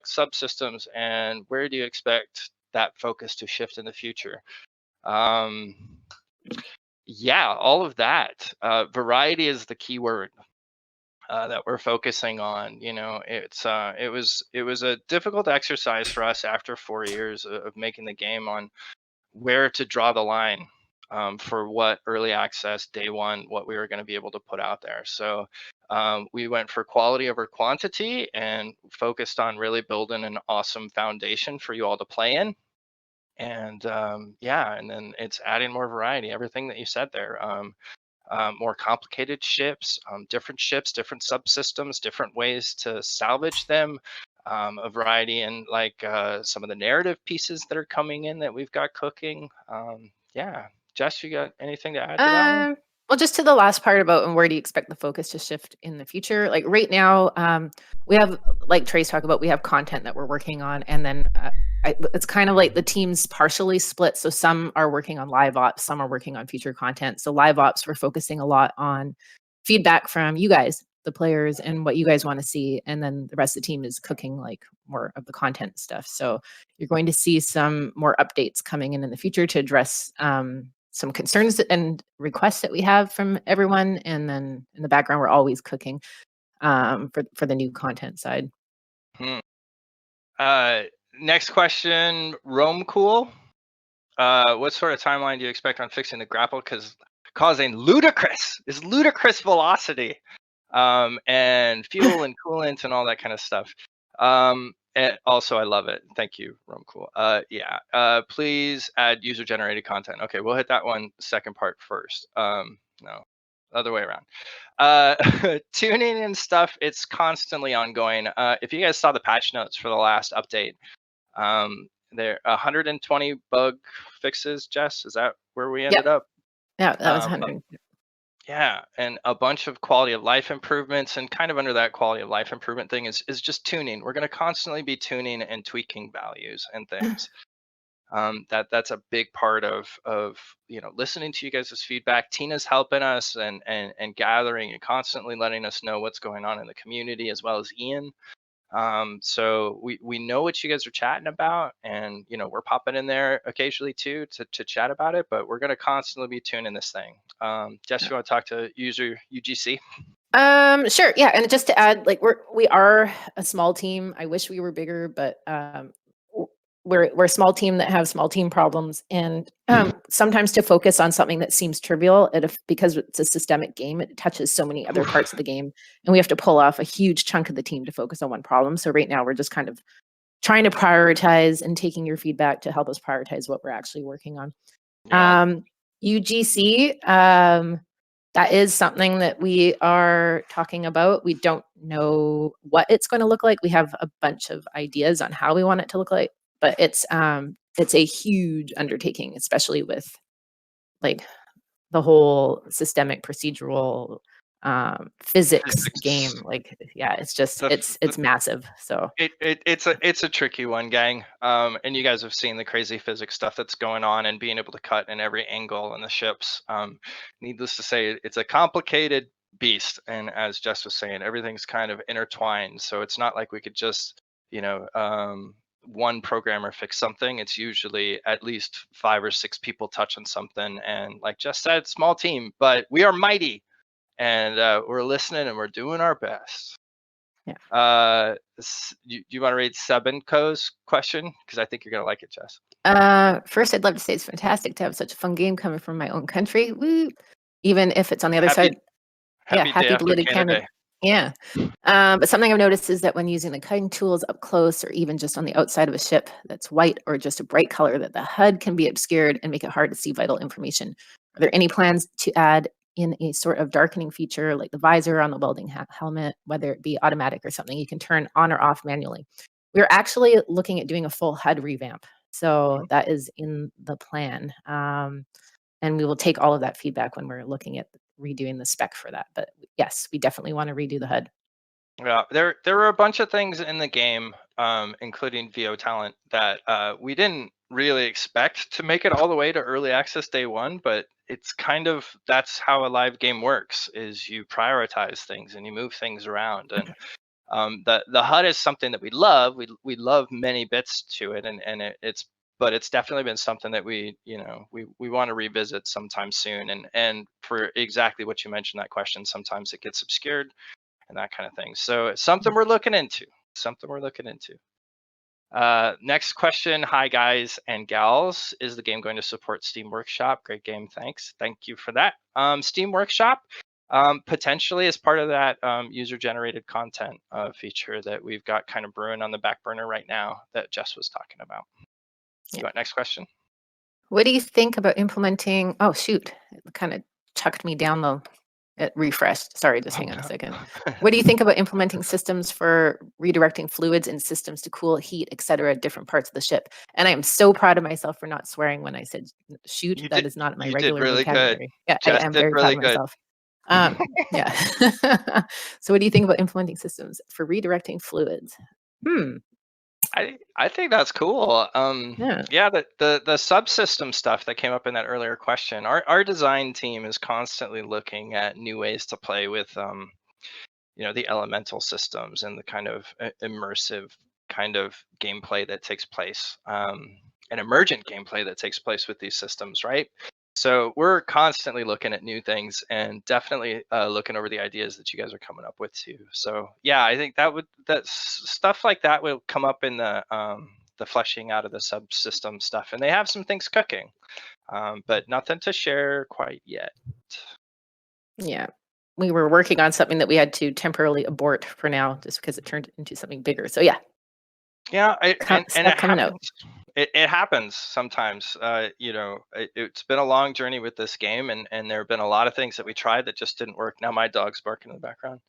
subsystems, and where do you expect that focus to shift in the future? Yeah, all of that. Variety is the key word that we're focusing on. It was a difficult exercise for us after 4 years of making the game on where to draw the line for what early access day one, what we were going to be able to put out there. So we went for quality over quantity and focused on really building an awesome foundation for you all to play in. And and then it's adding more variety, everything that you said there. More complicated ships, different subsystems, different ways to salvage them, a variety in like some of the narrative pieces that are coming in that we've got cooking. Yeah, Jess, you got anything to add to that one? Well, just to the last part about where do you expect the focus to shift in the future? Like right now, we have, like Trace talked about, we have content that we're working on, and then it's kind of like the team's partially split. So some are working on live ops, some are working on future content. So live ops, we're focusing a lot on feedback from you guys, the players, and what you guys want to see. And then the rest of the team is cooking like more of the content stuff. So you're going to see some more updates coming in the future to address some concerns and requests that we have from everyone. And then in the background, we're always cooking for the new content side. Next question, Rome Cool. What sort of timeline do you expect on fixing the grapple? Causing ludicrous velocity, and fuel and coolant and all that kind of stuff. And also, I love it. Thank you, Rome Cool. Please add user-generated content. Okay, we'll hit that one second part first. No, other way around. Tuning and stuff, it's constantly ongoing. If you guys saw the patch notes for the last update, there 120 bug fixes. Jess, is that where we ended up? Yeah, that was 100. Yeah, and a bunch of quality of life improvements, and kind of under that quality of life improvement thing is just tuning. We're going to constantly be tuning and tweaking values and things. That's a big part of listening to you guys' feedback. Tina's helping us and gathering and constantly letting us know what's going on in the community, as well as Ian. So we know what you guys are chatting about, and we're popping in there occasionally too to chat about it, but we're going to constantly be tuning this thing. Jess, you want to talk to user UGC? Sure. Yeah. And just to add, like we are a small team. I wish we were bigger, but we're a small team that have small team problems, and sometimes to focus on something that seems trivial, because it's a systemic game, it touches so many other parts of the game, and we have to pull off a huge chunk of the team to focus on one problem. So right now we're just kind of trying to prioritize and taking your feedback to help us prioritize what we're actually working on. Yeah. UGC, that is something that we are talking about. We don't know what it's going to look like. We have a bunch of ideas on how we want it to look like, but it's a huge undertaking, especially with like the whole systemic procedural physics game. Like, yeah, it's just it's massive. So it's a tricky one, gang. And you guys have seen the crazy physics stuff that's going on, and being able to cut in every angle in the ships. Needless to say, it's a complicated beast, and as Jess was saying, everything's kind of intertwined. So it's not like we could just one programmer fix something. It's usually at least 5 or 6 people touching something, and like Jess said, small team, but we are mighty. And we're listening and we're doing our best. Yeah. You want to read Sebenko's question? Because I think you're going to like it, Jess. First, I'd love to say it's fantastic to have such a fun game coming from my own country. Woo! Even if it's on the other side. Happy belated Canada Day. Yeah. But something I've noticed is that when using the cutting tools up close, or even just on the outside of a ship that's white or just a bright color, that the HUD can be obscured and make it hard to see vital information. Are there any plans to add in a sort of darkening feature, like the visor on the welding helmet, whether it be automatic or something you can turn on or off manually? We're actually looking at doing a full HUD revamp. So that is in the plan. And we will take all of that feedback when we're looking at redoing the spec for that. But yes, we definitely want to redo the HUD. Yeah, there are a bunch of things in the game, including VO talent, that we didn't really expect to make it all the way to early access day one, but it's kind of, that's how a live game works, is you prioritize things and you move things around. And The HUD is something that we love. We love many bits to it, and but it's definitely been something that we want to revisit sometime soon. And for exactly what you mentioned, that question, sometimes it gets obscured and that kind of thing. So it's something we're looking into. Next question. Hi guys and gals. Is the game going to support Steam Workshop? Great game. Thanks. Thank you for that. Steam Workshop, potentially as part of that user generated content feature that we've got kind of brewing on the back burner right now that Jess was talking about. You want next question? What do you think about implementing? Oh shoot, it kind of chucked me down the. It refreshed. Sorry, just hang on a second. What do you think about implementing systems for redirecting fluids and systems to cool, heat, etc. at different parts of the ship? And I am so proud of myself for not swearing when I said shoot. That is not my regular vocabulary. Yeah, I am very proud of myself. Yeah. So what do you think about implementing systems for redirecting fluids? I think that's cool. Yeah, the subsystem stuff that came up in that earlier question. Our design team is constantly looking at new ways to play with the elemental systems and the kind of immersive kind of gameplay that takes place, and emergent gameplay that takes place with these systems, right? So we're constantly looking at new things and definitely looking over the ideas that you guys are coming up with too. So yeah, I think that stuff like that will come up in the fleshing out of the subsystem stuff, and they have some things cooking, but nothing to share quite yet. Yeah, we were working on something that we had to temporarily abort for now, just because it turned into something bigger. So yeah, and it coming out. It happens sometimes. It's been a long journey with this game, and there have been a lot of things that we tried that just didn't work. Now my dog's barking in the background.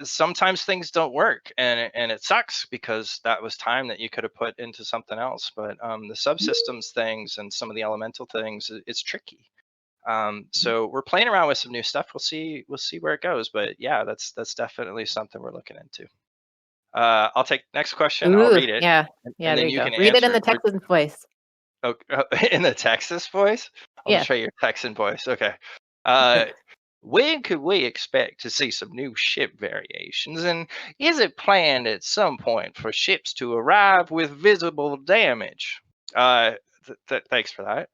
Sometimes things don't work, and it sucks because that was time that you could have put into something else. But the subsystems things and some of the elemental things, it's tricky. So we're playing around with some new stuff. We'll see where it goes. But yeah, that's definitely something we're looking into. I'll take next question. I'll read it. Yeah, and there then you go. Can read it in answer the Texan voice. Oh, in the Texas voice? I'll just try your Texan voice. Okay. When could we expect to see some new ship variations? And is it planned at some point for ships to arrive with visible damage? Thanks for that.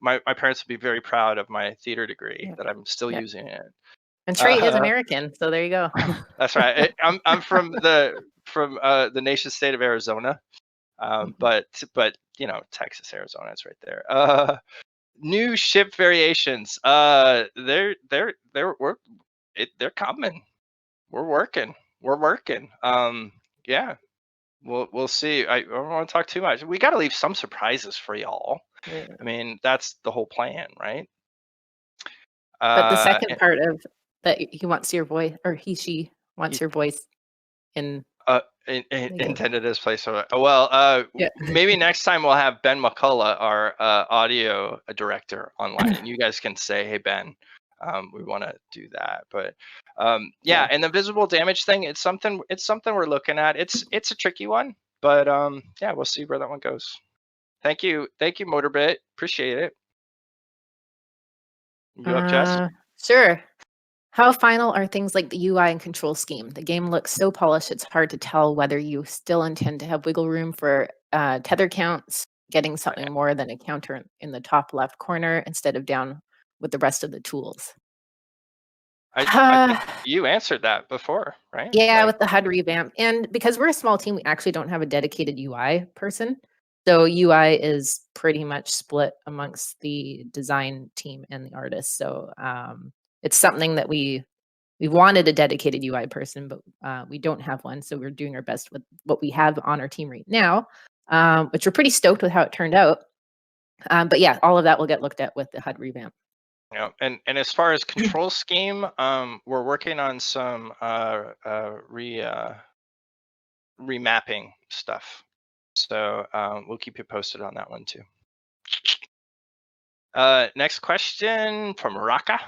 My parents would be very proud of my theater degree that I'm still using it. And Trey is American, so there you go. That's right. I'm from the nation state of Arizona, but Texas, Arizona, it's right there. New ship variations. They're coming. We're working. Yeah. We'll see. I don't want to talk too much. We got to leave some surprises for y'all. Yeah. I mean, that's the whole plan, right? But the second part of that, he wants your voice, or she wants your voice in. Intended as placeholder. Well, maybe next time we'll have Ben McCullough, our audio director, online, and you guys can say, "Hey Ben, we want to do that." But yeah, and the visible damage thing, it's something we're looking at. It's a tricky one, but yeah, we'll see where that one goes. Thank you, Motorbit. Appreciate it. You up, Jess? Sure. How final are things like the UI and control scheme? The game looks so polished, it's hard to tell whether you still intend to have wiggle room for tether counts, getting something more than a counter in the top left corner instead of down with the rest of the tools. I think you answered that before, right? Yeah, with the HUD revamp. And because we're a small team, we actually don't have a dedicated UI person. So UI is pretty much split amongst the design team and the artists. So it's something that we wanted a dedicated UI person, but we don't have one. So we're doing our best with what we have on our team right now, which we're pretty stoked with how it turned out. But yeah, all of that will get looked at with the HUD revamp. Yeah, and as far as control scheme, we're working on some remapping stuff. So we'll keep you posted on that one too. Next question from Raka.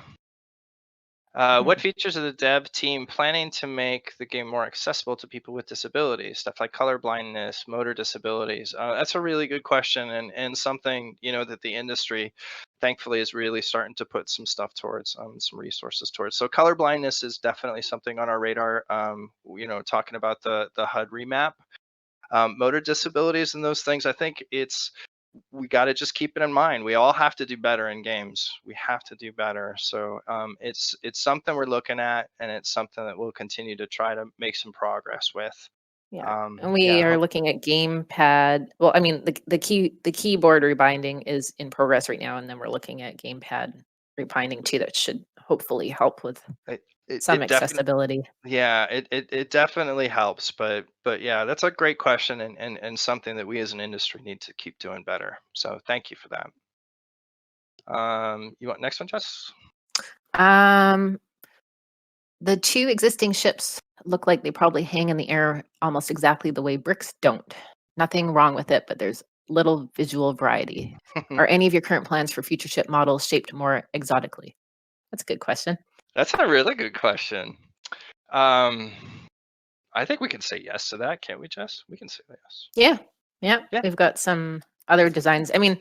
What features of the dev team planning to make the game more accessible to people with disabilities? Stuff like color blindness, motor disabilities. That's a really good question, and something that the industry thankfully is really starting to put some stuff towards, some resources towards. So color blindness is definitely something on our radar. Talking about the HUD remap, motor disabilities and those things. I think we got to just keep it in mind. We all have to do better in games. We have to do better. So it's something we're looking at, and it's something that we'll continue to try to make some progress with. Yeah, and we are looking at gamepad. Well, I mean, the keyboard rebinding is in progress right now, and then we're looking at gamepad rebinding too. That should hopefully help with some accessibility. Yeah, it definitely helps, but yeah, that's a great question, and something that we as an industry need to keep doing better. So thank you for that. You want next one, Jess? The two existing ships look like they probably hang in the air almost exactly the way bricks don't. Nothing wrong with it, but there's little visual variety. Are any of your current plans for future ship models shaped more exotically? That's a good question. That's a really good question. I think we can say yes to that, can't we, Jess? We can say yes. Yeah. We've got some other designs. I mean,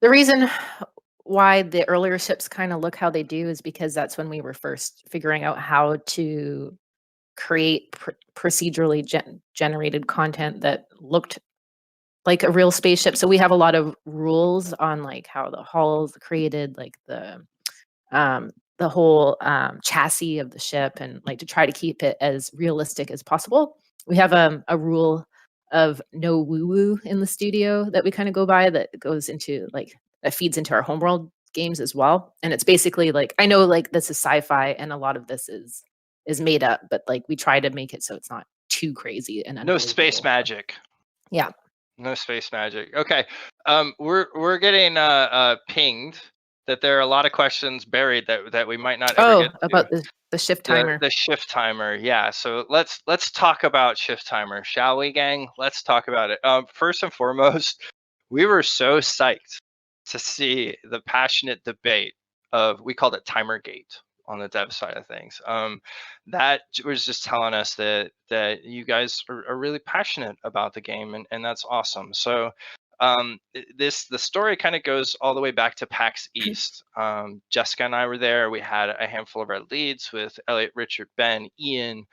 the reason why the earlier ships kind of look how they do is because that's when we were first figuring out how to create procedurally generated content that looked like a real spaceship. So we have a lot of rules on like how the hull's created, like the whole chassis of the ship, and like to try to keep it as realistic as possible. We have a rule of no woo woo in the studio that we kind of go by, that goes into like, that feeds into our homeworld games as well. And it's basically like, I know like this is sci-fi and a lot of this is made up, but like we try to make it so it's not too crazy and no space magic. Yeah. No space magic. Okay. We're getting pinged that there are a lot of questions buried that we might not ever get to. About the shift timer. The shift timer, yeah. So let's talk about shift timer, shall we, gang? Let's talk about it. First and foremost, we were so psyched to see the passionate debate of, we called it Timergate on the dev side of things. That was just telling us that you guys are really passionate about the game, and that's awesome. So the story kind of goes all the way back to PAX East. Jessica and I were there. We had a handful of our leads with Elliot, Richard, Ben, Ian.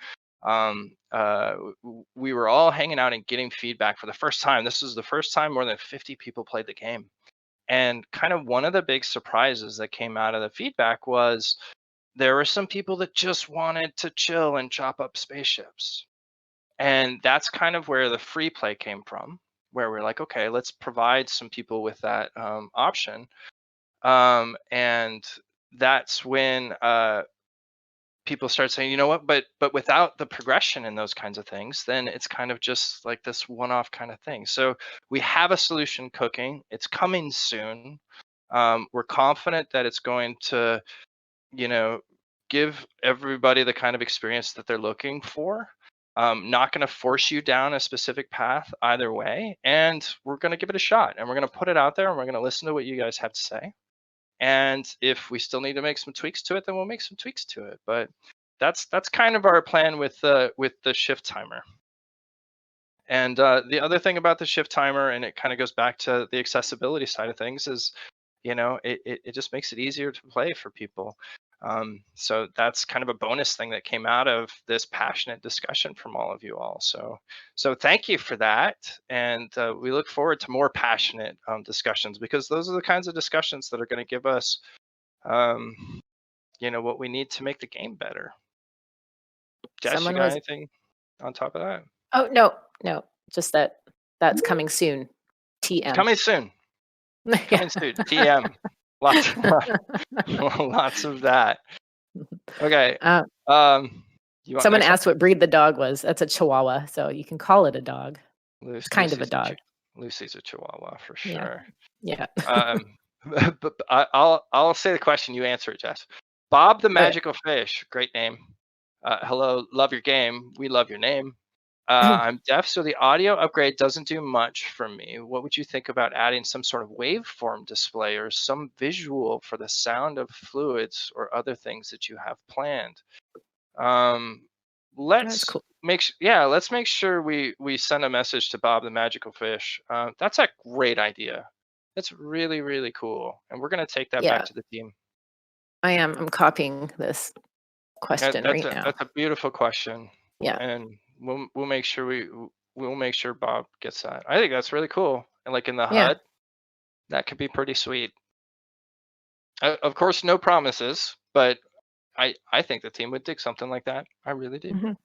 We were all hanging out and getting feedback for the first time. This was the first time more than 50 people played the game. And kind of one of the big surprises that came out of the feedback was there were some people that just wanted to chill and chop up spaceships. And that's kind of where the free play came from, where we're like, okay, let's provide some people with that option. And that's when people start saying, you know what, but without the progression in those kinds of things, then it's kind of just like this one-off kind of thing. So we have a solution cooking. It's coming soon. We're confident that it's going to, give everybody the kind of experience that they're looking for. Not going to force you down a specific path either way, and we're going to give it a shot, and we're going to put it out there, and we're going to listen to what you guys have to say. And if we still need to make some tweaks to it, then we'll make some tweaks to it. But that's kind of our plan with the shift timer. And the other thing about the shift timer, and it kind of goes back to the accessibility side of things, is it just makes it easier to play for people. So that's kind of a bonus thing that came out of this passionate discussion from all of you all. So thank you for that, and we look forward to more passionate discussions, because those are the kinds of discussions that are going to give us, what we need to make the game better. Jess, you got anything on top of that? Oh no, just that's coming soon. TM. Coming soon. Coming soon. TM. Lots of that. Okay. Someone asked what breed the dog was. That's a Chihuahua, so you can call it a dog. It's kind of a dog. Lucy's a Chihuahua for sure. Yeah. But I'll say the question. You answer it, Jess. Bob the Magical Fish. Great name. Hello, love your game. We love your name. I'm deaf, so the audio upgrade doesn't do much for me. What would you think about adding some sort of waveform display or some visual for the sound of fluids or other things that you have planned? Let's cool. let's make sure we send a message to Bob the Magical Fish. That's a great idea. That's really, really cool. And we're going to take that back Yeah, to the team. I am. I'm copying this question That's right now. a beautiful question. Yeah. And we'll make sure we'll make sure Bob gets that. I think that's really cool. And like in the Yeah. HUD, that could be pretty sweet. Of course, no promises, but I think the team would dig something like that. I really do. Mhm.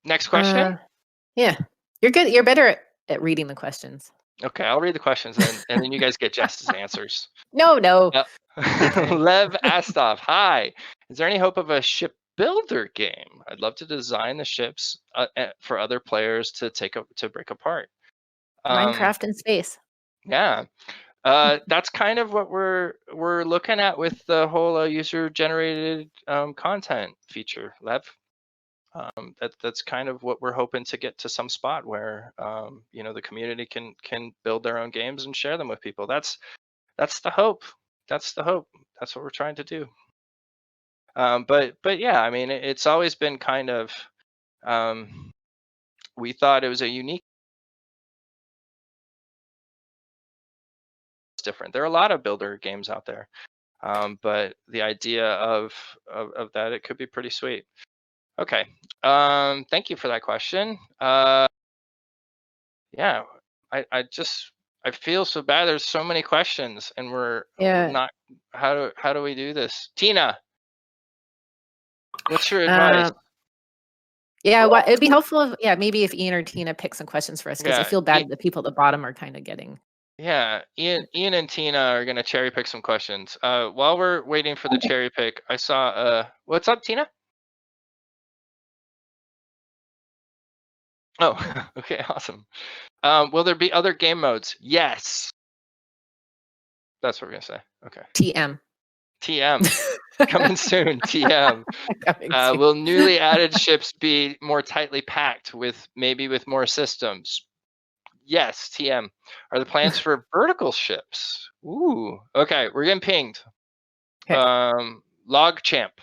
Next question. Yeah. You're good. You're better at reading the questions. Okay, I'll read the questions and then you guys get Jess's answers. No. Yep. Take turns. Lev Astov, hi. Is there any hope of a ship builder game? I'd love to design the ships for other players to to break apart. Minecraft in space. Yeah, that's kind of what we're looking at with the whole user generated content feature, Lev. That's kind of what we're hoping to get to some spot where the community can build their own games and share them with people. That's the hope. That's the hope. That's what we're trying to do. But yeah, I mean, it's always been kind of we thought it was a unique, different. There are a lot of builder games out there, but the idea of that, it could be pretty sweet. Okay, thank you for that question. Yeah, I feel so bad. There's so many questions, and we're Yeah. not. How do we do this, Tina? What's your advice? Yeah, it'd be helpful if maybe if Ian or Tina pick some questions for us because I Yeah, feel bad the people at the bottom are kind of getting. yeah. Ian and Tina are gonna cherry pick some questions. While we're waiting for the cherry pick, I saw. What's up, Tina? Oh, okay, awesome. Will there be other game modes? Yes. That's what we're gonna say. Okay. TM. TM coming soon. TM. Coming soon. Will newly added ships be more tightly packed with more systems? Yes, TM. Are the plans for vertical ships? Ooh. Okay, we're getting pinged. Okay. Log Champ.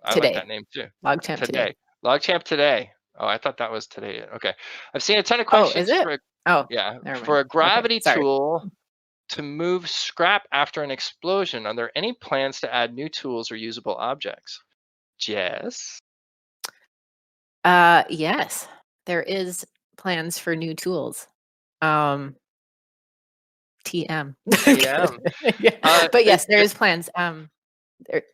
I like Today. that name too. LogChamp today. Log Champ today. Oh, I thought that was today. Okay. I've seen a ton of Oh, is questions it? Oh, never for mind. a gravity Okay, sorry. tool to move scrap after an explosion. Are there any plans to add new tools or usable objects? Jess? Yes, there is plans for new tools. TM. TM. Yeah. But yes, there is plans.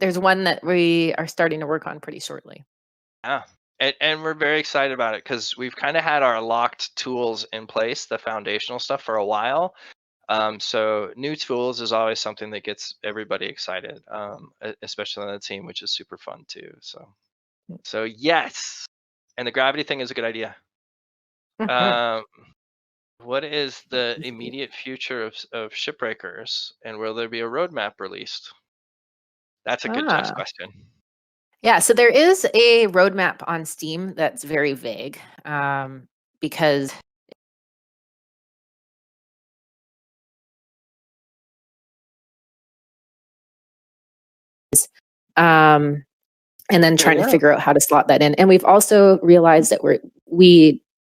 There's one that we are starting to work on pretty shortly. Yeah. And we're very excited about it because we've kind of had our locked tools in place, the foundational stuff, for a while. So new tools is always something that gets everybody excited, especially on the team, which is super fun too. So yes, and the gravity thing is a good idea. What is the immediate future of Shipbreakers, and will there be a roadmap released? That's a good Jess question. Yeah, so there is a roadmap on Steam that's very vague because and then trying to figure out how to slot that in. And we've also realized that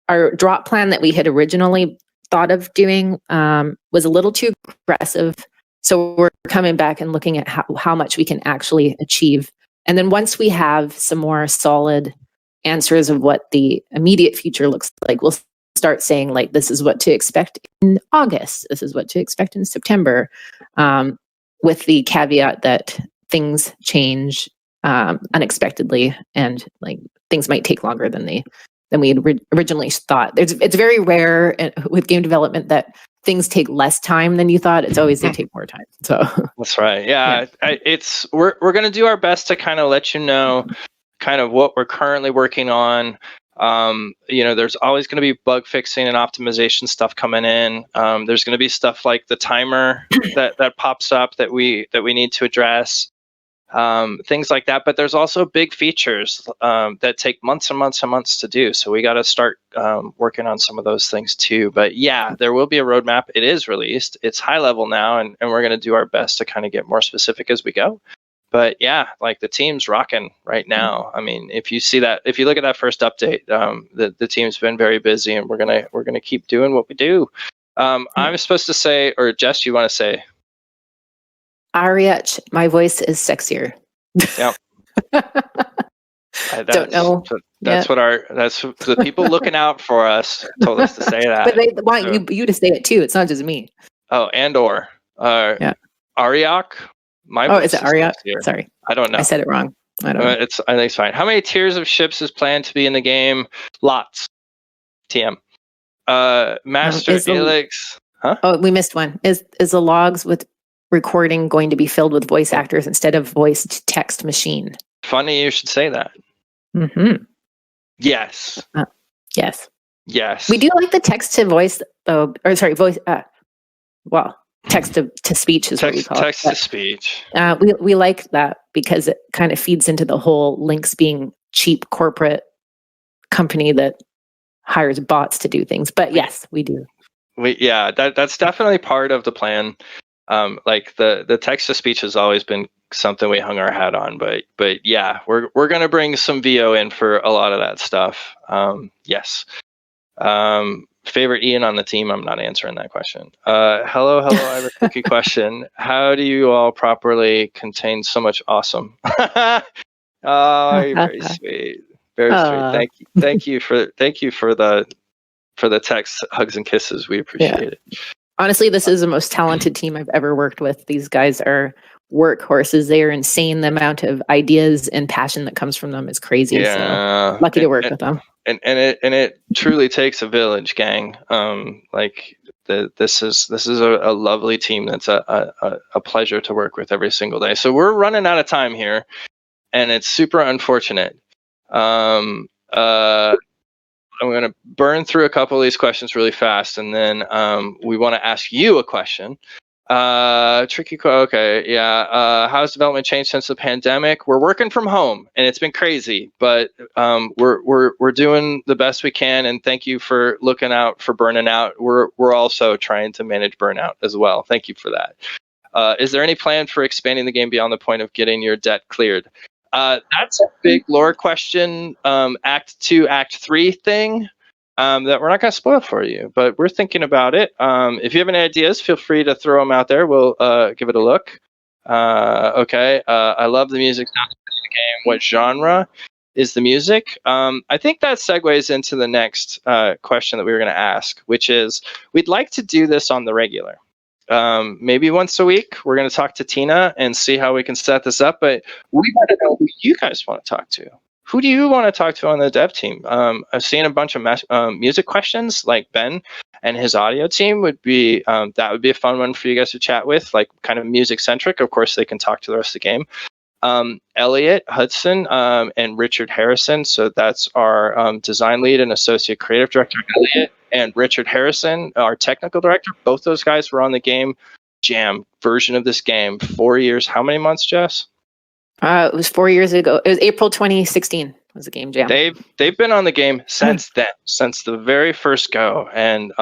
our drop plan that we had originally thought of doing was a little too aggressive. So we're coming back and looking at how much we can actually achieve. And then once we have some more solid answers of what the immediate future looks like, we'll start saying, like, this is what to expect in August. This is what to expect in September, with the caveat that things change unexpectedly, and like things might take longer than we had originally thought. It's very rare with game development that things take less time than you thought. It's always they take more time. So that's right. Yeah. We're going to do our best to kind of let you know kind of what we're currently working on. There's always going to be bug fixing and optimization stuff coming in. There's going to be stuff like the timer that pops up that we need to address. Things like that, but there's also big features that take months and months and months to do. So we got to start working on some of those things too. But yeah, there will be a roadmap. It is released. It's high level now, and we're going to do our best to kind of get more specific as we go. But yeah, like the team's rocking right now. I mean, if you look at that first update, the team's been very busy, and we're gonna keep doing what we do. I'm supposed to say, or Jess, you want to say? Ariach, my voice is sexier. Yeah. Don't know. That's the people looking out for us told us to say that. But they want you to say it too. It's not just me. Oh, Ariak. My voice is it Ariak? sexier. Sorry, I don't know. I said it wrong. I don't know. I think it's fine. How many tiers of ships is planned to be in the game? Lots. TM. Master Elix. Huh? Oh, we missed one. Is the logs with recording going to be filled with voice actors instead of voice to text machine? Funny you should say that. Mm-hmm. Yes. Yes. Yes. We do like the text to voice though, or sorry, voice. Well, text to speech is what we call it. Text to speech. We like that because it kind of feeds into the whole Lynx being cheap corporate company that hires bots to do things. But yes, we do. That's definitely part of the plan. Like the text to speech has always been something we hung our hat on, but yeah, we're gonna bring some VO in for a lot of that stuff. Yes. Favorite Ian on the team? I'm not answering that question. Hello, I have a quickie question. How do you all properly contain so much awesome? Oh, you're very sweet. Very sweet. Thank you for the text, hugs and kisses. We appreciate it. Honestly, this is the most talented team I've ever worked with. These guys are workhorses. They are insane. The amount of ideas and passion that comes from them is crazy. Yeah. So lucky to work with them. And it truly takes a village, gang. This is a lovely team that's a pleasure to work with every single day. So we're running out of time here, and it's super unfortunate. I'm going to burn through a couple of these questions really fast, and then we want to ask you a question. Okay, yeah. How's development changed since the pandemic? We're working from home, and it's been crazy, but we're doing the best we can. And thank you for looking out for burning out. We're also trying to manage burnout as well. Thank you for that. Is there any plan for expanding the game beyond the point of getting your debt cleared? That's a big lore question. Act 2, Act 3 thing. That we're not going to spoil for you, but we're thinking about it. If you have any ideas, feel free to throw them out there. We'll give it a look. Okay. I love the music sounds of the game. What genre is the music? I think that segues into the next question that we were going to ask, which is we'd like to do this on the regular. Maybe once a week. We're going to talk to Tina and see how we can set this up, but we got to know who you guys want to talk to. Who do you want to talk to on the dev team? I've seen a bunch of music questions, like Ben and his audio team would be, that would be a fun one for you guys to chat with, like kind of music centric. Of course, they can talk to the rest of the game. Elliot Hudson and Richard Harrison. So that's our design lead and associate creative director, Elliot, and Richard Harrison, our technical director. Both those guys were on the game jam version of this game. 4 years. How many months, Jess? It was 4 years ago. It was April 2016 was the game jam. They've been on the game since then, since the very first go. And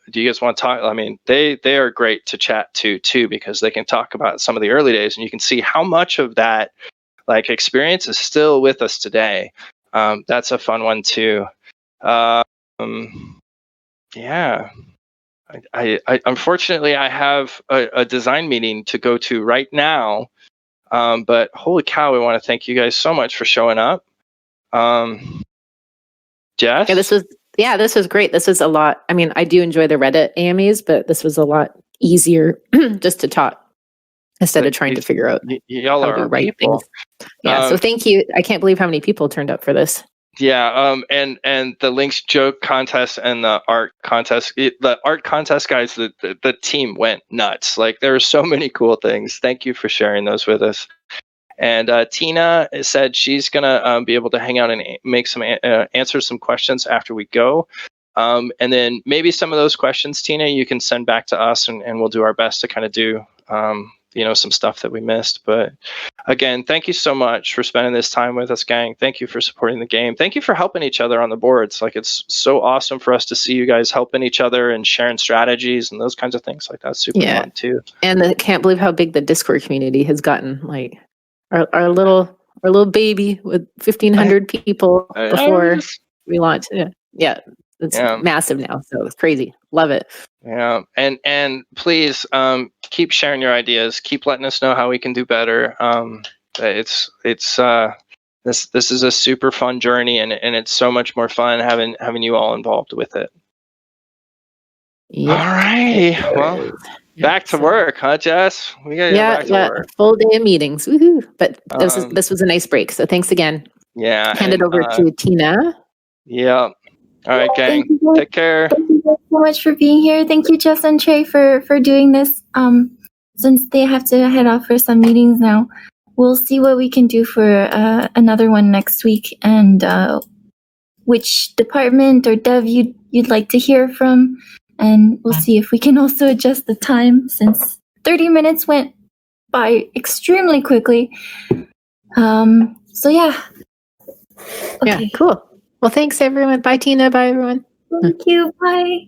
do you guys want to talk? I mean, they are great to chat to too, because they can talk about some of the early days, and you can see how much of that like experience is still with us today. That's a fun one too. Yeah. I unfortunately I have a design meeting to go to right now. But holy cow, we want to thank you guys so much for showing up. Jess? Yeah, this was great. This was a lot. I mean, I do enjoy the Reddit AMAs, but this was a lot easier just to talk instead of trying to figure out y'all how are to write people. things. Yeah, so thank you. I can't believe how many people turned up for this. Yeah, and the Links joke contest and the art contest, guys, the team went nuts. Like there were so many cool things. Thank you for sharing those with us. And Tina said she's gonna be able to hang out and make some answer some questions after we go. And then maybe some of those questions, Tina, you can send back to us, and we'll do our best to kind of do some stuff that we missed. But again, thank you so much for spending this time with us, gang. Thank you for supporting the game. Thank you for helping each other on the boards. Like it's so awesome for us to see you guys helping each other and sharing strategies and those kinds of things. Like that's super fun too. And I can't believe how big the Discord community has gotten. Like our little baby with 1,500 people before we launched. Yeah. It's massive now, so it's crazy. Love it. Yeah, and please keep sharing your ideas. Keep letting us know how we can do better. It's this is a super fun journey, and it's so much more fun having you all involved with it. Yep. All right, well, back to work, huh, Jess? We gotta get back to work. Full day of meetings. Woohoo! But this was a nice break. So thanks again. Yeah. Hand it over to Tina. Yeah. All right, gang. Take care. Thank you guys so much for being here. Thank you, Jess and Trey, for doing this. Since they have to head off for some meetings now, we'll see what we can do for another one next week, and which department or dev you'd like to hear from, and we'll see if we can also adjust the time, since 30 minutes went by extremely quickly. So yeah. Okay. Yeah, cool. Well, thanks everyone. Bye, Tina. Bye, everyone. Thank you. Bye.